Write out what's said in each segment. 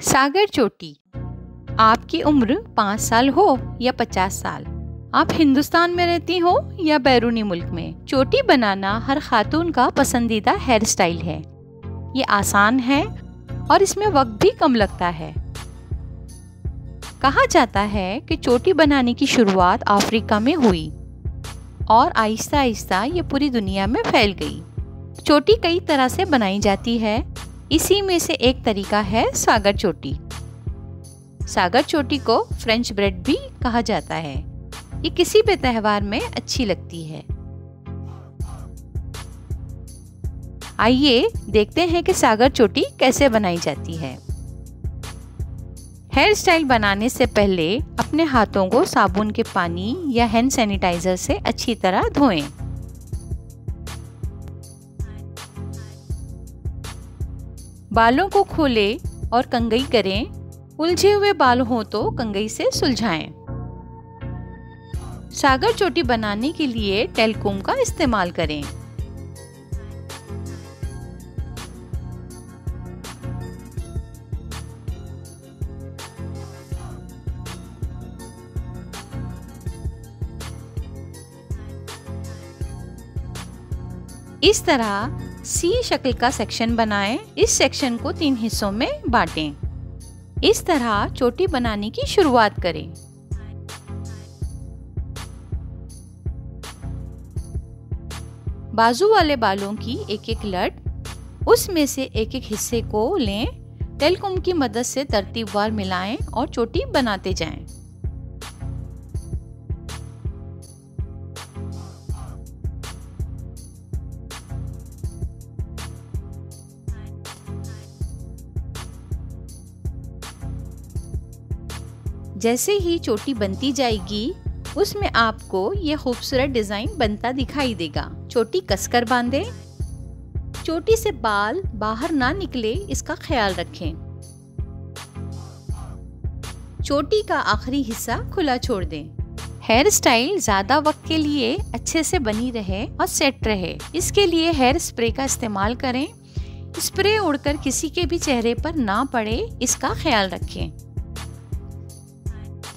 सागर चोटी। आपकी उम्र 5 साल हो या 50 साल, आप हिंदुस्तान में रहती हो या बैरूनी मुल्क में, चोटी बनाना हर खातून का पसंदीदा हेयर स्टाइल है। ये आसान है और इसमें वक्त भी कम लगता है। कहा जाता है कि चोटी बनाने की शुरुआत अफ्रीका में हुई और आहिस्ता आहिस्ता ये पूरी दुनिया में फैल गई। चोटी कई तरह से बनाई जाती है, इसी में से एक तरीका है सागर चोटी। सागर चोटी को फ्रेंच ब्रेड भी कहा जाता है। ये किसी भी त्योहार में अच्छी लगती है। आइए देखते हैं कि सागर चोटी कैसे बनाई जाती है। हेयर स्टाइल बनाने से पहले अपने हाथों को साबुन के पानी या हैंड सैनिटाइजर से अच्छी तरह धोएं। बालों को खोलें और कंघी करें। उलझे हुए बाल हो तो कंघी से सुलझाएं। सागर चोटी बनाने के लिए टेलकोम का इस्तेमाल करें। इस तरह सी शक्ल का सेक्शन बनाएं। इस सेक्शन को 3 हिस्सों में बांटें। इस तरह चोटी बनाने की शुरुआत करें। बाजू वाले बालों की एक एक लट, उसमें से एक एक हिस्से को लें। टेलकोम की मदद से तरतीबवार मिलाएं और चोटी बनाते जाएं। जैसे ही चोटी बनती जाएगी, उसमें आपको ये खूबसूरत डिजाइन बनता दिखाई देगा। चोटी कसकर बांधें। चोटी से बाल बाहर ना निकले, इसका ख्याल रखें। चोटी का आखिरी हिस्सा खुला छोड़ दें। हेयर स्टाइल ज्यादा वक्त के लिए अच्छे से बनी रहे और सेट रहे, इसके लिए हेयर स्प्रे का इस्तेमाल करें। स्प्रे उड़कर किसी के भी चेहरे पर ना पड़े, इसका ख्याल रखें।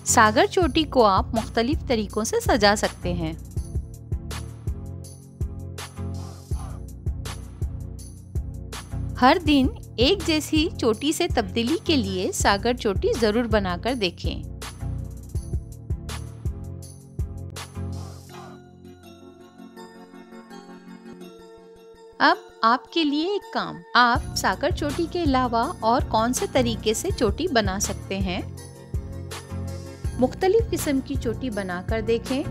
सागर चोटी को आप मुख्तलिफ तरीकों से सजा सकते हैं। हर दिन एक जैसी चोटी से तब्दीली के लिए सागर चोटी जरूर बनाकर देखें। अब आपके लिए एक काम, आप सागर चोटी के अलावा और कौन से तरीके से चोटी बना सकते हैं? मुख्तलिफ किस्म की चोटी बनाकर देखें।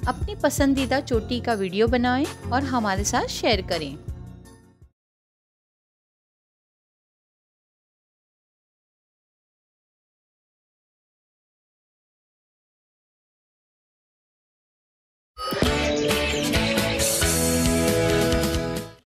अपनी पसंदीदा चोटी का वीडियो बनाएं और हमारे साथ शेयर करें।